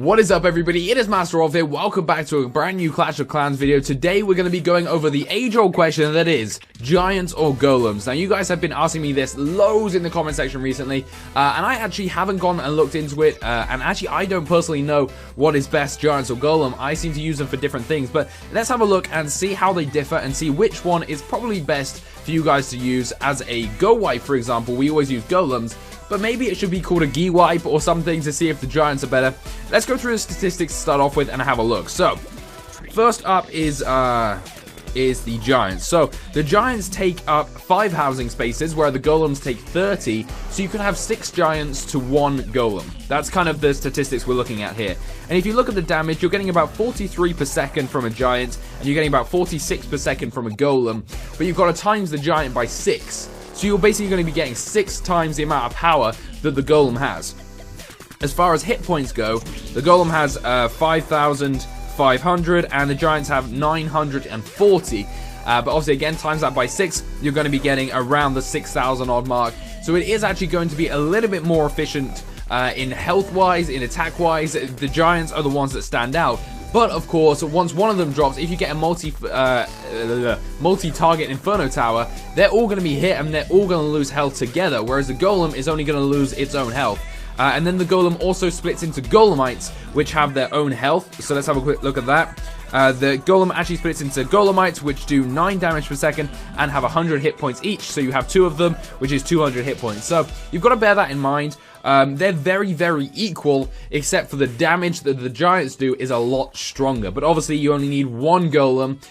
What is up, everybody? It is Master Rolf here. Welcome back to a brand new Clash of Clans video. Today we're going to be going over the age-old question that is, giants or golems? Now, you guys have been asking me this loads in the comment section recently, and I actually haven't gone and looked into it, and actually I don't personally know what is best, giants or golem. I seem to use them for different things, but let's have a look and see how they differ and see which one is probably best for you guys to use. As a Gowipe, for example, we always use golems, but maybe it should be called a Gowipe or something to see if the giants are better. Let's go through the statistics to start off with and have a look. So, first up is the giants. So, the giants take up 5 housing spaces, where the golems take 30, so you can have 6 giants to 1 golem. That's kind of the statistics we're looking at here. And if you look at the damage, you're getting about 43 per second from a giant, and you're getting about 46 per second from a golem, but you've got to times the giant by 6. So you're basically going to be getting 6 times the amount of power that the golem has. As far as hit points go, the golem has 5,500 and the giants have 940. But obviously, again, times that by 6, you're going to be getting around the 6,000 odd mark. So it is actually going to be a little bit more efficient in health-wise, in attack-wise. The giants are the ones that stand out. But, of course, once one of them drops, if you get a multi-target Inferno Tower, they're all going to be hit and they're all going to lose health together, whereas the Golem is only going to lose its own health. And then the Golem also splits into Golemites, which have their own health. So let's have a quick look at that. The Golem actually splits into Golemites, which do 9 damage per second and have 100 hit points each. So you have 2 of them, which is 200 hit points. So you've got to bear that in mind. They're very, very equal, except for the damage that the giants do is a lot stronger. But obviously, you only need 1 golem,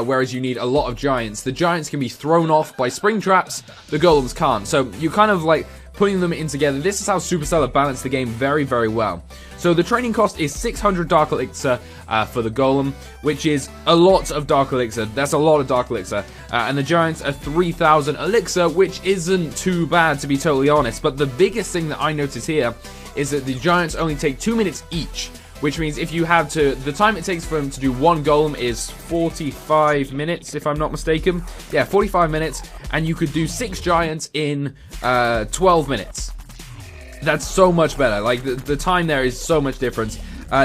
whereas you need a lot of giants. The giants can be thrown off by spring traps, the golems can't. So you kind of like putting them in together. This is how Supercell balanced the game very, very well. So the training cost is 600 Dark Elixir for the Golem, which is a lot of Dark Elixir. That's a lot of Dark Elixir. And the Giants are 3,000 Elixir, which isn't too bad, to be totally honest. But the biggest thing that I notice here is that the Giants only take 2 minutes each, which means if you have to, the time it takes for them to do 1 golem is 45 minutes, if I'm not mistaken. Yeah, 45 minutes, and you could do 6 giants in 12 minutes. That's so much better. Like, the time there is so much different.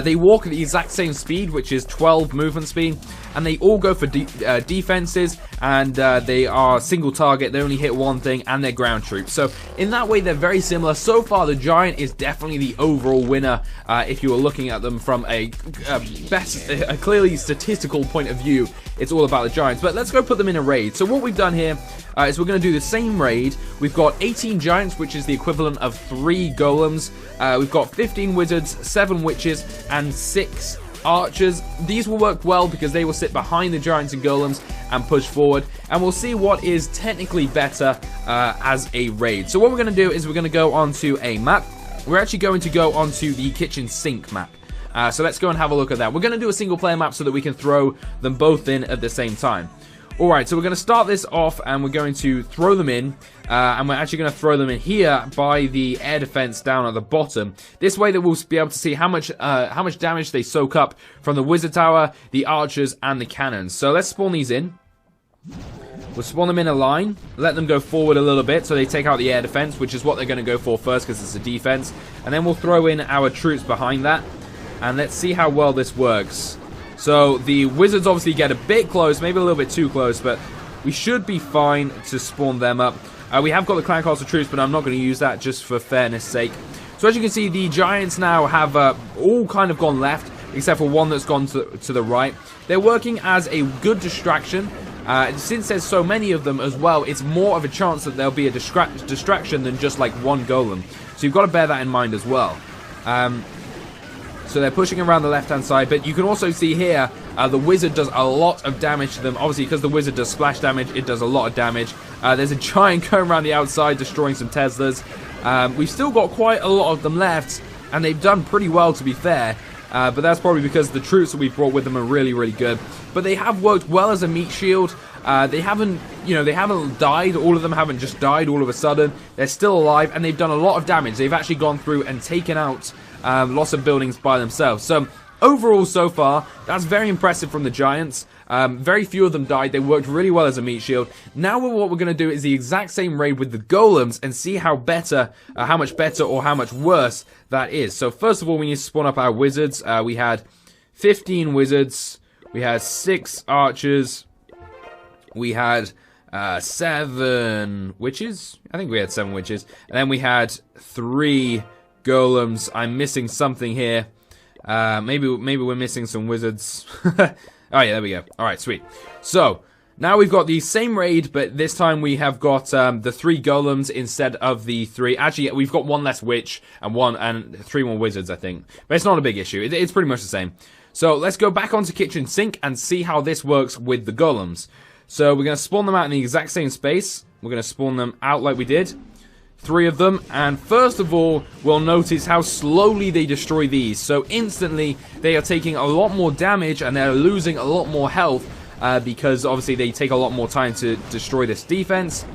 They walk at the exact same speed, which is 12 movement speed, and they all go for defenses, and they are single target. They only hit one thing, and they're ground troops. So in that way, they're very similar. So far, the giant is definitely the overall winner if you were looking at them from a clearly statistical point of view. It's all about the giants. But let's go put them in a raid. So what we've done here is we're going to do the same raid. We've got 18 giants, which is the equivalent of 3 golems. We've got 15 wizards, 7 witches, and 6 archers. These will work well because they will sit behind the giants and golems and push forward, and we'll see what is technically better as a raid. So what we're going to do is we're going to go onto a map. We're actually going to go onto the kitchen sink map. So let's go and have a look at that. We're going to do a single player map so that we can throw them both in at the same time. Alright, so we're going to start this off and we're going to throw them in, and we're actually going to throw them in here by the air defense down at the bottom. This way that we'll be able to see how much damage they soak up from the wizard tower, the archers, and the cannons. So let's spawn these in. We'll spawn them in a line, let them go forward a little bit so they take out the air defense, which is what they're going to go for first because it's a defense. And then we'll throw in our troops behind that, and let's see how well this works. So the wizards obviously get a bit close, maybe a little bit too close, but we should be fine to spawn them up. We have got the clan castle troops, but I'm not going to use that just for fairness sake. So as you can see, the giants now have all kind of gone left, except for one that's gone to the right. They're working as a good distraction. Since there's so many of them as well, it's more of a chance that there'll be a distraction than just like 1 golem. So you've got to bear that in mind as well. So they're pushing around the left-hand side, but you can also see here the wizard does a lot of damage to them. Obviously, because the wizard does splash damage, it does a lot of damage. There's a giant going around the outside, destroying some Teslas. We've still got quite a lot of them left, and they've done pretty well, to be fair. But that's probably because the troops that we've brought with them are really, really good. But they have worked well as a meat shield. They haven't, they haven't died. All of them haven't just died all of a sudden. They're still alive, and they've done a lot of damage. They've actually gone through and taken out lots of buildings by themselves. So overall, so far, that's very impressive from the giants. Very few of them died. They worked really well as a meat shield. Now what we're going to do is the exact same raid with the golems and see how much better or how much worse that is. So first of all, we need to spawn up our wizards. We had 15 wizards. We had 6 archers. We had 7 witches. I think we had 7 witches. And then we had 3 golems. I'm missing something here. Maybe we're missing some wizards. Oh yeah, there we go. Alright, sweet. So, now we've got the same raid, but this time we have got the 3 golems instead of the 3. Actually, we've got 1 less witch and 3 more wizards, I think. But it's not a big issue. It's pretty much the same. So, let's go back onto kitchen sink and see how this works with the golems. So, we're going to spawn them out in the exact same space. We're going to spawn them out like we did. 3 of them, and first of all, we'll notice how slowly they destroy these. So instantly, they are taking a lot more damage, and they're losing a lot more health, because obviously they take a lot more time to destroy this defense.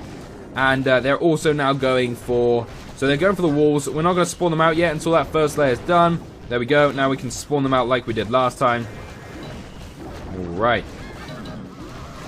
And they're also now going for... So they're going for the walls. We're not going to spawn them out yet until that first layer is done. There we go. Now we can spawn them out like we did last time. Alright.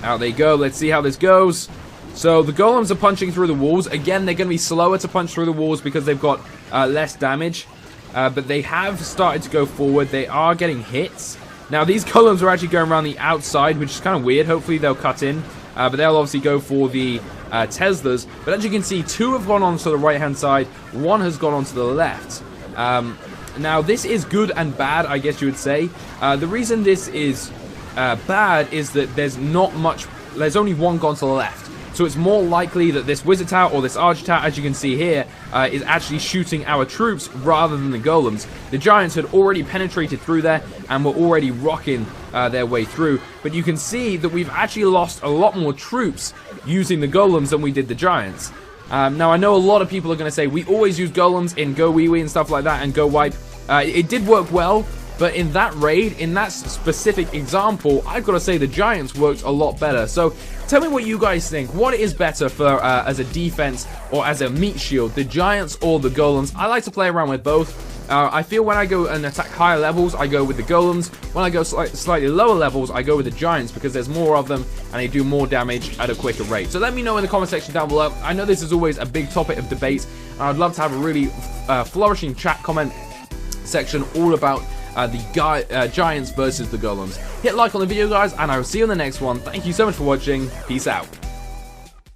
Out they go. Let's see how this goes. So the golems are punching through the walls. Again, they're going to be slower to punch through the walls because they've got less damage. But they have started to go forward. They are getting hits. Now, these golems are actually going around the outside, which is kind of weird. Hopefully, they'll cut in. But they'll obviously go for the Teslas. But as you can see, 2 have gone onto the right-hand side. 1 has gone onto the left. Now, this is good and bad, I guess you would say. The reason this is bad is that there's not much... There's only 1 gone to the left. So it's more likely that this wizard tower or this archer tower, as you can see here, is actually shooting our troops rather than the golems. The giants had already penetrated through there and were already rocking their way through. But you can see that we've actually lost a lot more troops using the golems than we did the giants. Now, I know a lot of people are going to say, we always use golems in Gowiwi and stuff like that and Gowipe. It did work well. But in that raid, in that specific example, I've got to say the giants worked a lot better. So tell me what you guys think. What is better for as a defense or as a meat shield, the giants or the golems? I like to play around with both. I feel when I go and attack higher levels, I go with the golems. When I go slightly lower levels, I go with the giants because there's more of them and they do more damage at a quicker rate. So let me know in the comment section down below. I know this is always a big topic of debate, and I'd love to have a really flourishing chat comment section all about the giants versus the golems. Hit like on the video, guys, and I will see you in the next one. Thank you so much for watching. Peace out.